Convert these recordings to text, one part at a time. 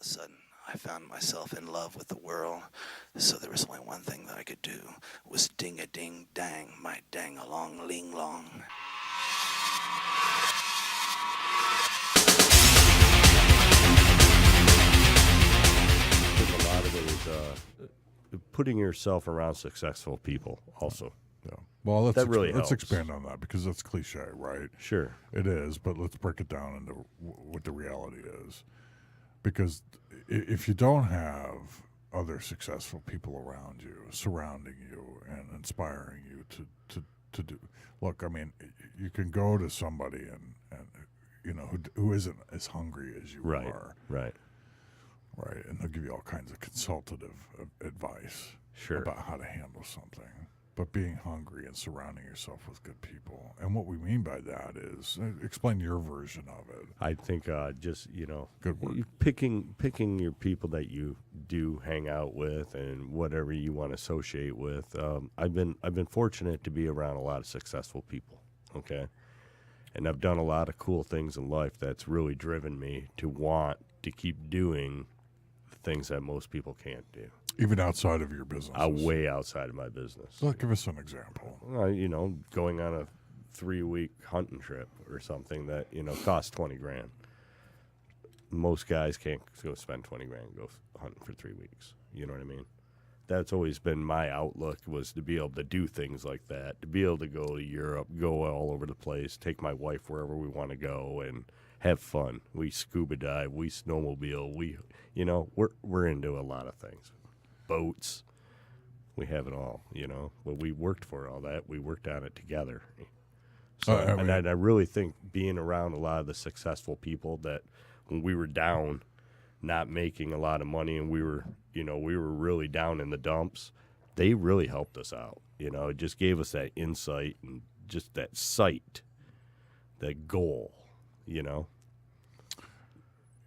a sudden, I found myself in love with the world. So there was only one thing that I could do, was ding-a-ding-dang, my dang-along-ling-long. There's a lot of it is putting yourself around successful people also. Yeah. Well, That really let's helps. expand on that because that's cliche, right? Sure. It is, but let's break it down into what the reality is. Because if you don't have other successful people around you, surrounding you, and inspiring you to do, look, I mean, you can go to somebody and you know who isn't as hungry as you Right. are, Right. right? And they'll give you all kinds of consultative advice Sure. about how to handle something. But being hungry and surrounding yourself with good people. And what we mean by that is, explain your version of it. I think just Good work. picking your people that you do hang out with and whatever you want to associate with. I've been fortunate to be around a lot of successful people. Okay, and I've done a lot of cool things in life that's really driven me to want to keep doing the things that most people can't do. Even outside of your business. Way outside of my business. So give us an example. Going on a 3-week hunting trip or something that costs $20,000. Most guys can't go spend $20,000 and go hunting for 3 weeks. You know what I mean? That's always been my outlook, was to be able to do things like that, to be able to go to Europe, go all over the place, take my wife wherever we want to go, and have fun. We scuba dive, we snowmobile, we're into a lot of things. Boats, we have it all, but we worked for all that. We worked on it together. So, I really think being around a lot of the successful people that when we were down, not making a lot of money, and we were really down in the dumps, they really helped us out. It just gave us that insight and just that sight, that goal,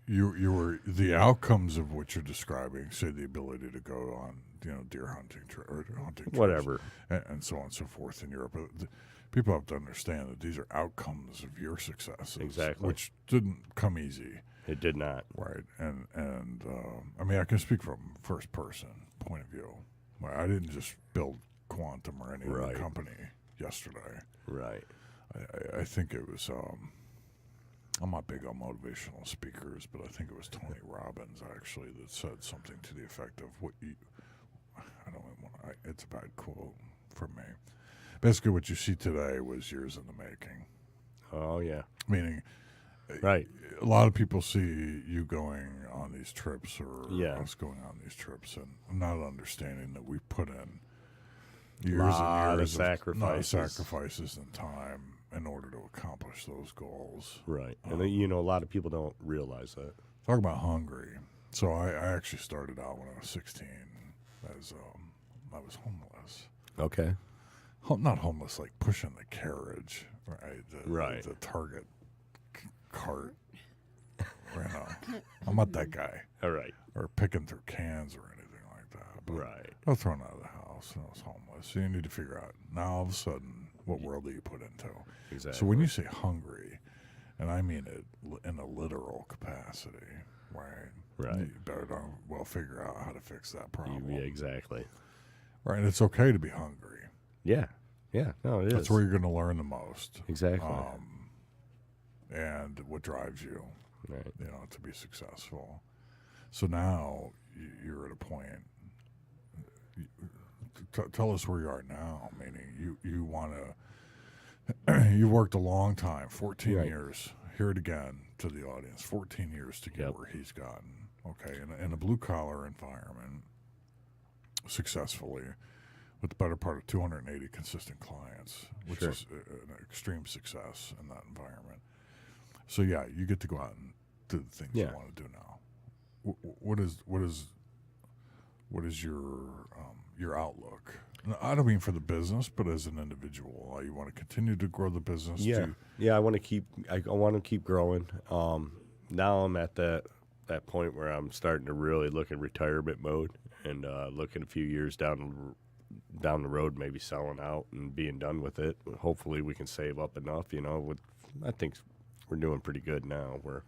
You were the outcomes of what you're describing, say the ability to go on, deer hunting or hunting trips, whatever, and so on and so forth in Europe. But people have to understand that these are outcomes of your successes, Exactly. which didn't come easy, It did not. right? And I mean, I can speak from first person point of view. I didn't just build Quantum or any other company yesterday. Right. I think it was. I'm not big on motivational speakers, but I think it was Tony Robbins actually that said something to the effect of what you. I don't even want. It's a bad quote from me. Basically, what you see today was years in the making. Oh yeah. Meaning, Right. a lot of people see you going on these trips or Yeah. us going on these trips and not understanding that we put in years Lot and of years sacrifices and time in order to accomplish those goals. Right. And then, a lot of people don't realize that. Talk about hungry. So I actually started out when I was 16 as I was homeless. Okay. Not homeless, like pushing the carriage, right? The Target cart. I'm not that guy. All right. Or picking through cans or anything like that. But Right. I was thrown out of the house and I was homeless. So you need to figure out, now all of a sudden, what world do you put into? Exactly. So when you say hungry, and I mean it in a literal capacity, right? Right. You better figure out how to fix that problem. Yeah, exactly. Right, and it's okay to be hungry. Yeah. Yeah. No, it is. That's where you're going to learn the most. Exactly. And what drives you, Right. To be successful. So now you're at a point. Tell us where you are now. Meaning you want to. You worked a long time, 14 Right. years. Hear it again to the audience. 14 years to get Yep. where he's gotten. Okay, in a blue collar environment, successfully, with the better part of 280 consistent clients, which Sure. is an extreme success in that environment. So yeah, you get to go out and do the things Yeah. you want to do now. What is your outlook? Now, I don't mean for the business, but as an individual, you want to continue to grow the business. Yeah. I want to keep growing. Now I'm at that point where I'm starting to really look at retirement mode and looking a few years down the road, maybe selling out and being done with it. Hopefully we can save up enough, I think we're doing pretty good now. We're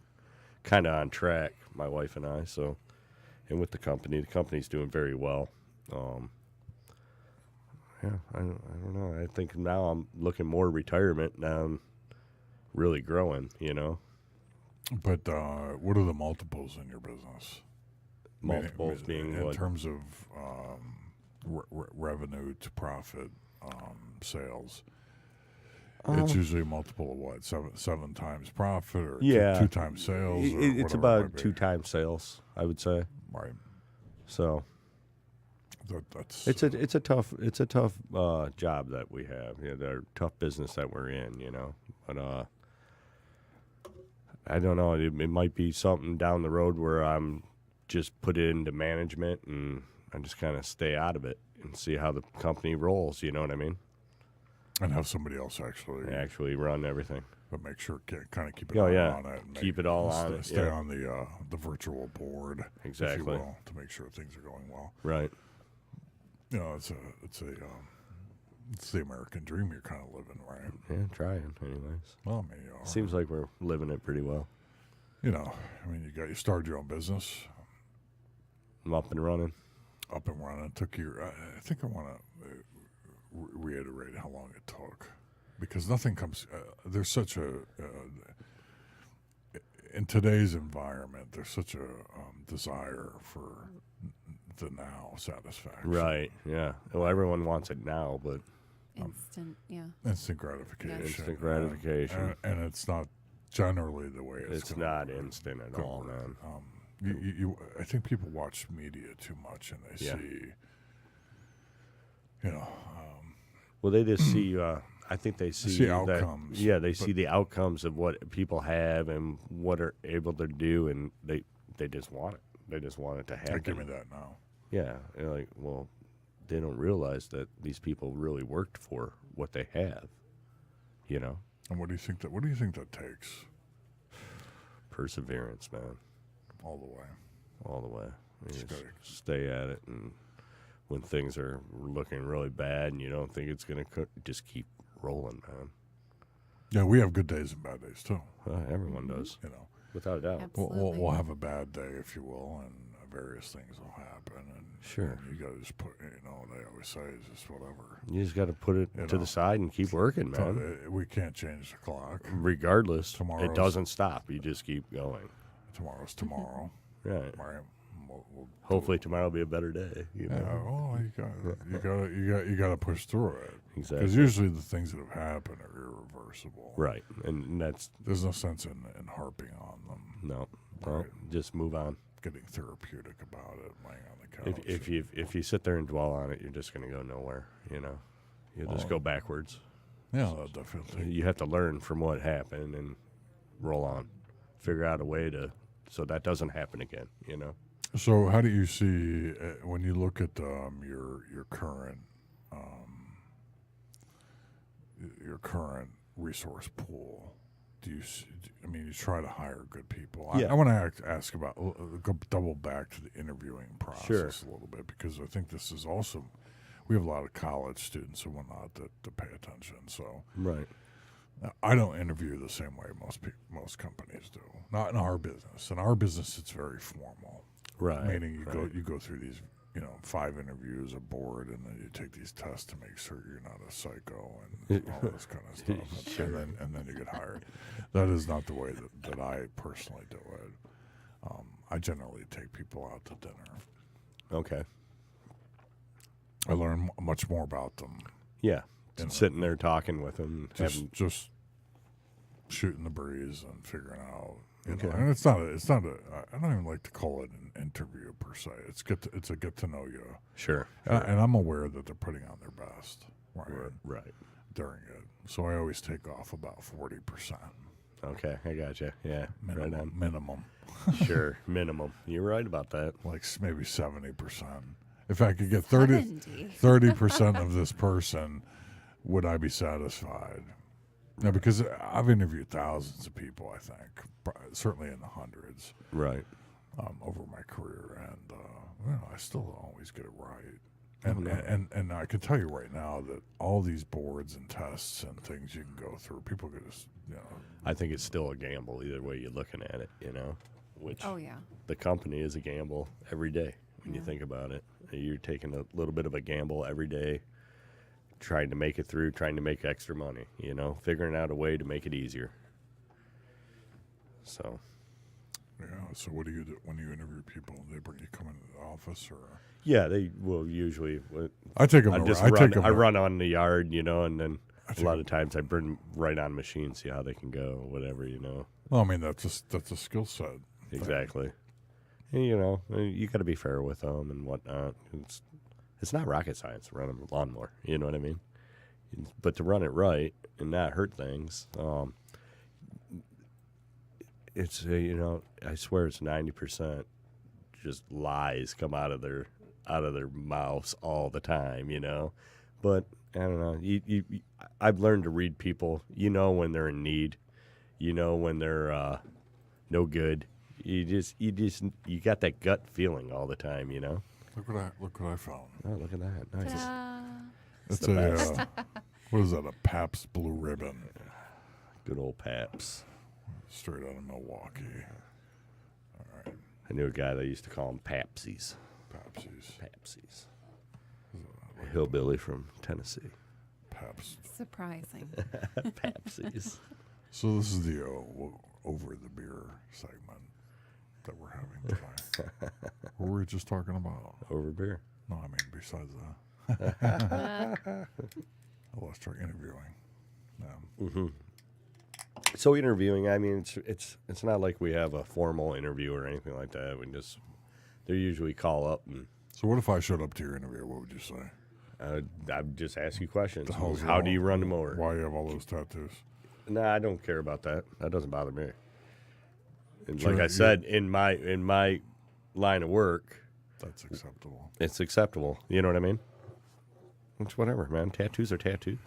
kind of on track, my wife and I. So, and with the company's doing very well. Yeah, I don't know. I think now I'm looking more retirement. Now I'm really growing, you know. But what are the multiples in your business? Multiples being in what? terms of revenue to profit sales. It's usually a multiple of what, seven times profit or Yeah. two times sales. Or It's whatever it about might be. 2 times sales, I would say. Right. So That's it's a tough job that we have. You know, the tough business that we're in. You know, but I don't know. It might be something down the road where I'm just put it into management and I just kind of stay out of it and see how the company rolls. You know what I mean? and have somebody else actually run everything. but make sure kind of keep it Oh, on yeah. it. And Keep it all on it, Stay yeah. on the virtual board, if you Exactly. will, to make sure things are going well. Right. You know, it's the American dream you're kind of living, right? Yeah, trying anyways. Well, I mean, you know, Seems like we're living it pretty well. you know, I mean, you started your own business, I'm up and running. up and running. It took you. I think I want to reiterate how long it took, because nothing comes. There's such a in today's environment, there's such a desire for the now satisfaction. Right. Yeah. Well, everyone wants it now, but Instant gratification. instant gratification. And it's not generally the way It's gonna not instant at all, work. man. I think people watch media too much, and they Yeah. see, you know, Well, they just see. I think they see that- outcomes, Yeah, they but- see the outcomes of what people have and what are able to do, and they just want it. They just want it to happen. give me that now. Yeah, they're like, well, they don't realize that these people really worked for what they have. You know, And what do you think that takes perseverance, man, all the way? all the way. You Just just gotta- stay at it, and when things are looking really bad and you don't think it's gonna just keep rolling, man. Yeah, we have good days and bad days too. Everyone does, You know, without a doubt. Absolutely. we'll have a bad day, if you will, and various things will happen. And Sure. you got to just put, you know, they always say is just whatever. You just got to put it You to know. the side and keep working, So, man. we can't change the clock. Regardless, Tomorrow's- it doesn't stop. You just keep going. Tomorrow's tomorrow, Right. right? We'll Hopefully tomorrow will be a better day. You know? Yeah, well, you got to push through it. Exactly. Because usually the things that have happened are irreversible. Right. And that's There's no sense in harping on them. no. Right. Just move on. Getting therapeutic about it, laying on the couch. If you sit there and dwell on it, you're just going to go nowhere. You know, you'll just go backwards. Yeah, definitely. You have to learn from what happened and roll on. Figure out a way so that doesn't happen again. You know. So, how do you see when you look at your current resource pool? Do you? I mean, you try to hire good people. Yeah. I want to ask about double back to the interviewing process Sure. a little bit, because I think this is also, we have a lot of college students and whatnot that pay attention. So Right. I don't interview the same way most companies do. Not in our business. In our business, it's very formal. Right. Meaning right. you go through these, 5 interviews a board, and then you take these tests to make sure you're not a psycho and all this kind of stuff. Sure. And then you get hired. That is not the way that I personally do it. I generally take people out to dinner. Okay. I learn much more about them. Yeah. You know, Sitting there talking with them, just shooting the breeze and figuring out. Okay. And it's not I don't even like to call it an interview per se. It's a get to know you. Sure. And I'm aware that they're putting on their best Right. during it. So I always take off about 40%. Okay, I gotcha. Yeah, right on. Minimum. Sure, minimum. You're right about that. Like maybe 70%. If I could get 70. 30% of this person, would I be satisfied? No, because I've interviewed thousands of people, I think, certainly in the hundreds, Right. over my career, and I still don't always get it right. And I can tell you right now that all these boards and tests and things you can go through, people could just, I think it's still a gamble either way you're looking at it, you know. which Oh, yeah. the company is a gamble every day when you think about it. You're taking a little bit of a gamble every day, trying to make it through, trying to make extra money, figuring out a way to make it easier. So, Yeah. So what do you do when you interview people? They bring you come into the office, or yeah, they will usually. I take them. I run on the yard, and then a lot of times I bring right on machine, see how they can go, whatever, Well, I mean that's a skill set. Exactly. And, you got to be fair with them and whatnot. It's not rocket science to run a lawnmower. You know what I mean? But to run it right and not hurt things, it's I swear it's 90% just lies come out of their mouths all the time. But I don't know. I've learned to read people. When they're in need. When they're no good. You got that gut feeling all the time, Look what I found. Oh, look at that! Nice. Ta-da. It's the best. What is that? A Pabst Blue Ribbon, Good old Paps. straight out of Milwaukee. All right, I knew a guy that used to call them Papsies. Papsies. A hillbilly from Tennessee. Pabst. Surprising. Papsies. So this is the over the beer segment that we're having tonight. What were we just talking about? Over beer. No, I mean besides that. Oh, let's start interviewing. So interviewing, I mean, it's not like we have a formal interview or anything like that. They usually call up and So what if I showed up to your interview? What would you say? I'd just ask you questions. The hell's How wrong? do you run the mower? Why you have all those tattoos? Nah, I don't care about that. That doesn't bother me. And Sure, like I said, in my line of work, That's acceptable. it's acceptable. You know what I mean? It's whatever, man. Tattoos are tattoos.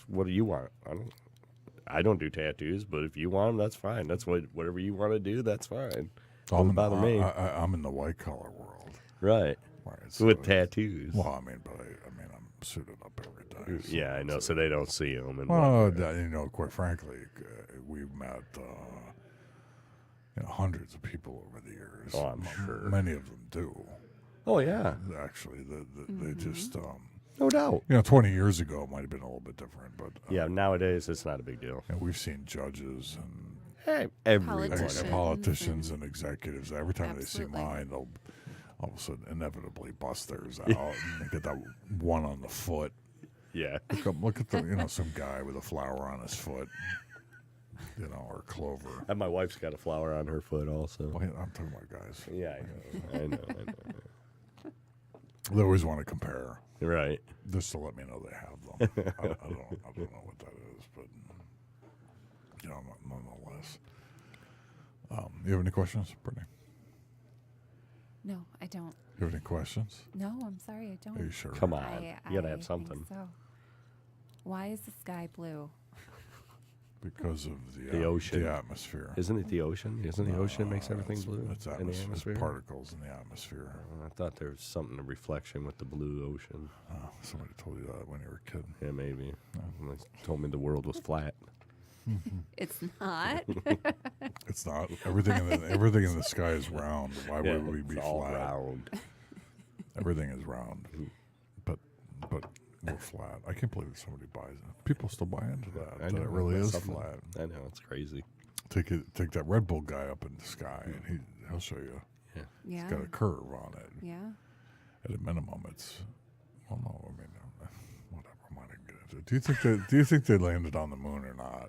What do you want? I don't do tattoos, but if you want them, that's fine. That's whatever you want to do. That's fine. Doesn't bother me. I'm in the white collar world. Right. Right. With tattoos. Well, I mean, I'm suited up every day. So Yeah, I know. So they don't see them. And Well, quite frankly, we've met hundreds of people over the years. Oh, I'm sure. Many of them do. Oh, yeah. Actually, they just, No doubt. 20 years ago it might have been a little bit different, but Yeah, nowadays it's not a big deal. and we've seen judges and Hey, everyone. Politicians. politicians and executives. Every time Absolutely. they see mine, they'll all of a sudden inevitably bust theirs out and they get that one on the foot. Yeah. Look at the some guy with a flower on his foot, or clover. And my wife's got a flower on her foot also. Well, I'm talking about guys. Yeah, I know. They always want to compare, Right. just to let me know they have them. I don't know what that is, but nonetheless. You have any questions, Brittany? No, I don't. You have any questions? No, I'm sorry, I don't. Are you sure? Come on. I You got to have think something. so. Why is the sky blue? Because of The ocean. the atmosphere. Isn't it the ocean? Isn't the ocean makes everything blue It's in the atmosphere? particles in the atmosphere. I thought there was something, a reflection with the blue ocean. Oh, somebody told you that when you were a kid. Yeah, maybe. They told me the world was flat. It's not. It's not. Everything in the sky is round. Why would we be it's all flat? round. Everything is round, but we're flat. I can't believe that somebody buys it. People still buy into that. I know, that it really is something. flat. I know, it's crazy. Take that Red Bull guy up in the sky, and he'll show you. Yeah. It's got a curve on it. Yeah. At a minimum, it's. Well, no, I mean, whatever. I'm not gonna get into it. Do you think they landed on the moon or not?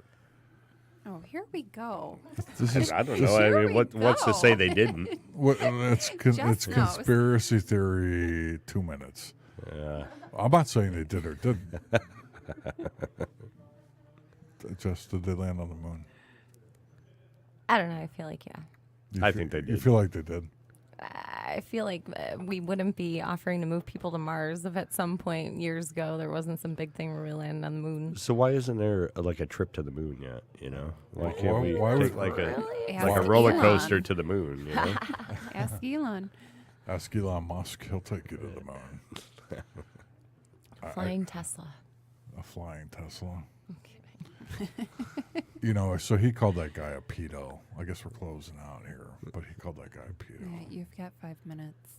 Oh, here we go. This is. I don't know. I Here mean, we what's to go. say they didn't? It's knows. conspiracy theory. 2 minutes. Yeah. I'm not saying they did or didn't. Just did they land on the moon? I don't know. I feel like, yeah. I think they You did. feel like they did. I feel like we wouldn't be offering to move people to Mars if at some point years ago there wasn't some big thing where we landed on the moon. So why isn't there like a trip to the moon yet? Why can't we why take would- like a Ask like a roller Elon. coaster to the moon? Ask Elon. Ask Elon Musk. He'll take you to the moon. Flying Tesla. A flying Tesla. I'm kidding. So he called that guy a pedo. I guess we're closing out here, but he called that guy a pedo. Yeah, you've got 5 minutes.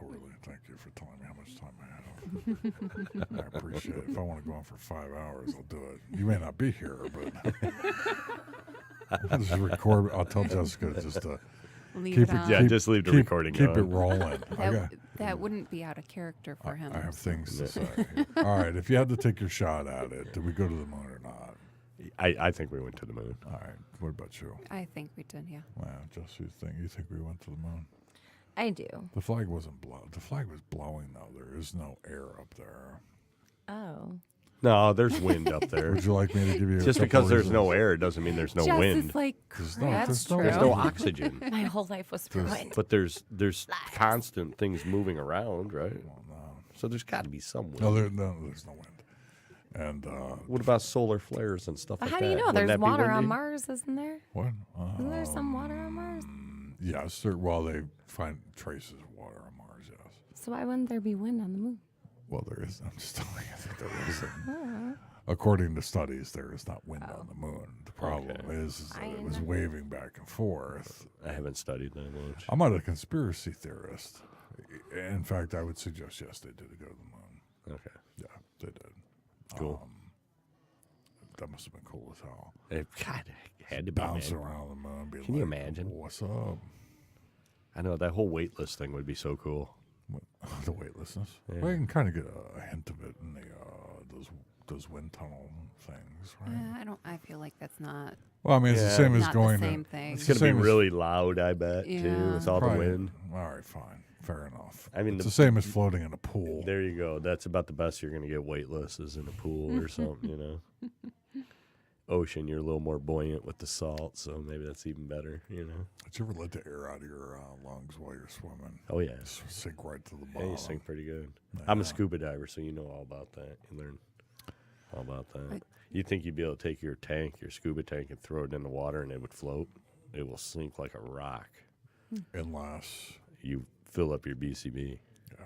Oh, really? Thank you for telling me how much time I have. I appreciate it. If I want to go on for 5 hours, I'll do it. You may not be here, but I'll just record. I'll tell Jessica just to Leave keep it on. Yeah, just leave the recording Keep it going. rolling. That wouldn't be out of character for him. I have things to say. All right, if you had to take your shot at it, did we go to the moon or not? I think we went to the moon. All right. What about you? I think we did, yeah. Wow, Jess, you think we went to the moon? I do. The flag wasn't blown. The flag was blowing though. There is no air up there. Oh. No, there's wind up there. Would you like me to give you Just a couple because there's no reasons? air doesn't mean there's no Jess wind. is like, There's that's no- true. There's no oxygen. My whole life was There's- ruined. But there's constant things moving around, right? Well, no. So there's got to be some wind. No, there's no wind. And What about solar flares and stuff But like how that? do you know? Wouldn't There's that be water on windy? Mars, isn't there? what? Isn't there some water on Mars? Yes. Well, they find traces of water on Mars. Yes. So why wouldn't there be wind on the moon? Well, there is. I'm just telling you that there isn't. According to studies, there is not wind on the moon. The problem is that it was waving back and forth. I haven't studied that much. I'm not a conspiracy theorist. In fact, I would suggest yes, they did go to the moon. Okay, Yeah, they did. cool. That must have been cool as hell. God, it had to be. Bouncing Man. around the moon. Being Can you like, imagine? What's up? I know that whole weightless thing would be so cool. What, the weightlessness. Yeah. Well, you can kind of get a hint of it in the those wind tunnel things, right? I feel like that's not Well, I mean, it's the Yeah. same as not going the same to. thing. It's the gonna be same as- really loud, I bet, too, Yeah. with all the Probably- wind. All right, fine, fair enough. I mean, it's the- the same as floating in a pool. There you go. That's about the best you're gonna get weightless is in a pool or something, you know. Ocean, you're a little more buoyant with the salt, so maybe that's even better, you know. Did you ever let the air out of your lungs while you're swimming? Oh yeah, Just sink right to the yeah, bottom. you sing pretty good. I'm a scuba diver, so you know all about that. You learn all about that. You think you'd be able to take your scuba tank, and throw it in the water, and it would float? It will sink like a rock. Unless, You fill up your BCB. yeah,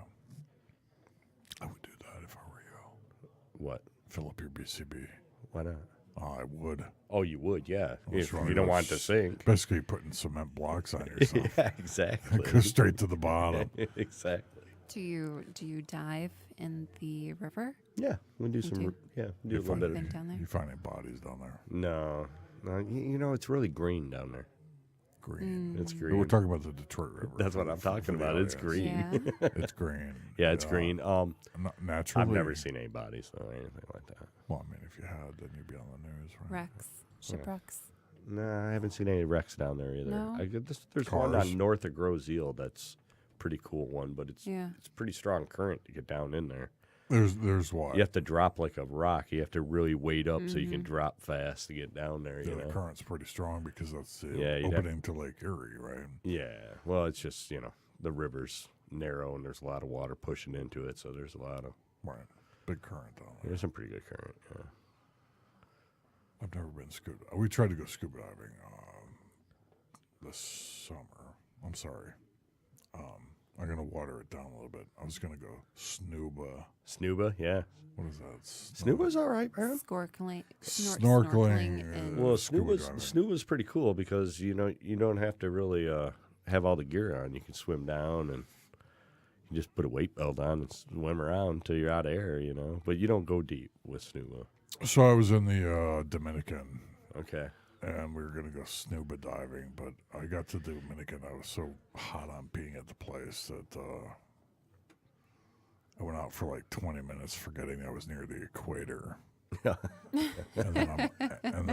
I would do that if I were you. What? Fill up your BCB. Why not? Oh, I would. Oh, you would, yeah. That's If right. you don't want it to sink. Basically, putting cement blocks on yourself. Yeah, exactly. Go straight to the bottom. Exactly. Do you dive in the river? Yeah, we do some. do? Yeah, do a You little find, bit of. Been down there? you find any bodies down there? No, you know it's really green down there. Green. It's We're green. talking about the Detroit River. That's what I'm for talking the about. It's audience. green. Yeah. It's green. Yeah, it's green. Naturally. I've never seen any bodies or anything like that. Well, I mean, if you had, then you'd be on the news, right? Wrecks, shipwrecks. No, I haven't seen any wrecks down there either. No? There's one Cars? on north of Grosse Ile that's pretty cool one, but it's Yeah. pretty strong current to get down in there. There's what? You have to drop like a rock. You have to really wade up so you can drop fast to get down there. Yeah, You the know. current's pretty strong because that's the Yeah, you'd have- opening to Lake Erie, right? Yeah. Well, it's just the river's narrow and there's a lot of water pushing into it, so there's a lot of Right. Big current down there. there's some pretty good current. Yeah. I've never been scuba. We tried to go scuba diving this summer. I'm sorry. I'm gonna water it down a little bit. I was gonna go snuba. Snuba, yeah. What is that? Snuba's all right, man. Snorkeling. Snorkeling, and Well, Scuba Snuba's pretty cool because you don't have to really have all the gear on. You can swim down and you just put a weight belt on and swim around until you're out of air, But you don't go deep with Snuba. So I was in the Dominican, Okay. and we were gonna go snuba diving, but I got to the Dominican. I was so hot on being at the place that I went out for like 20 minutes, forgetting I was near the equator. Yeah. And then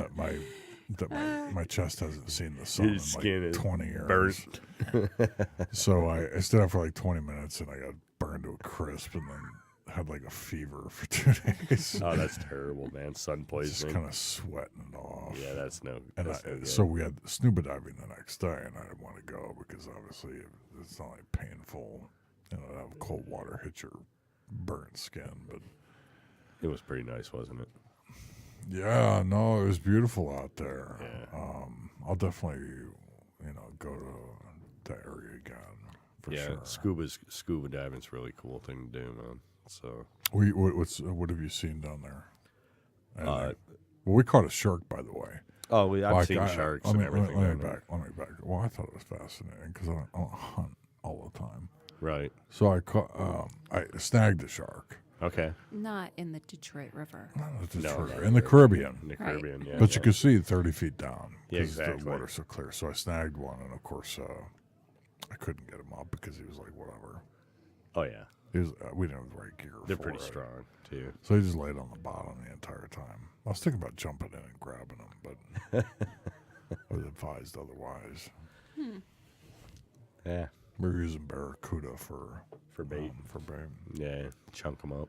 that my chest hasn't seen the sun Your in skin like is 20 years. burnt. So I stayed out for like 20 minutes, and I got burned to a crisp, and then had like a fever for 2 days. Oh, that's terrible, man. Sun Just poisoning. kind of sweating it off. Yeah, that's no. And That's no good. so we had scuba diving the next day, and I didn't want to go because obviously it's not like painful, to have cold water hit your burnt skin. But It was pretty nice, wasn't it? yeah, no, it was beautiful out there. Yeah. I'll definitely, go to that area again for Yeah, sure. scuba diving's a really cool thing to do, man. So What have you seen down there? And Well, we caught a shark, by the way. Oh, I've Like, seen sharks and everything. Let down me there. back. Well, I thought it was fascinating because I don't hunt all the time. Right. So I snagged a shark. Okay. Not in the Detroit River. In the Caribbean. In the Right. Caribbean, yeah. But you can see 30 feet down. Yeah, 'cause exactly. The water's so clear. So I snagged one, and of course, I couldn't get him up because he was like, whatever. Oh, yeah. He was, we didn't have the right gear. They're for pretty it. strong, too. So he just laid on the bottom the entire time. I was thinking about jumping in and grabbing him, but I was advised otherwise. Yeah. We were using barracuda for bait. For bait. Yeah. Chunk them up.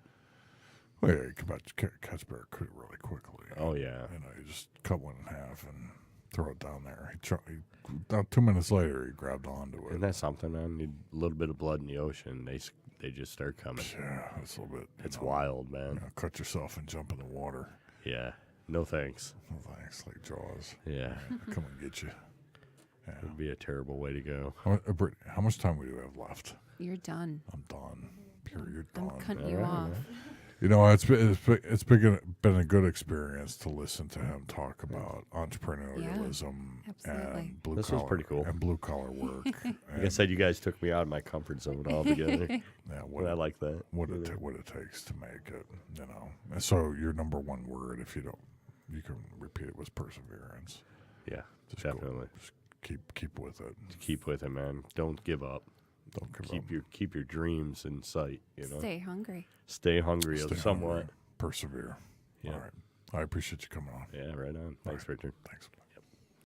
Well, yeah, you can catch barracuda really quickly. Oh, yeah. You know, you just cut one in half and throw it down there. About 2 minutes later, he grabbed onto it. Isn't that something, man? Need a little bit of blood in the ocean. They just start coming. Yeah, it's a little bit. It's wild, man. You know, cut yourself and jump in the water. Yeah. No thanks. No thanks, like Jaws. Yeah. Come and get you. Yeah. It'd be a terrible way to go. Brittany, how much time do we have left? You're done. I'm done. Pierre, you're I'm done. cutting you All right, off. man. You know, it's been a good experience to listen to him talk about entrepreneurialism absolutely. and blue This collar was pretty cool. and blue collar work. Like I said, you guys took me out of my comfort zone altogether. Yeah, And I like that. what it takes to make it, you know. And so your number one word, if you don't, you can repeat it, was perseverance. Yeah, Just definitely. Just keep with it. Keep with it, man. Don't give up. Don't give up. Keep your dreams in sight. You know, Stay hungry. stay hungry Stay somewhat. hungry. Persevere. Yeah. All right. I appreciate you coming on. Yeah, right on. Thanks, right. Richard. Thanks.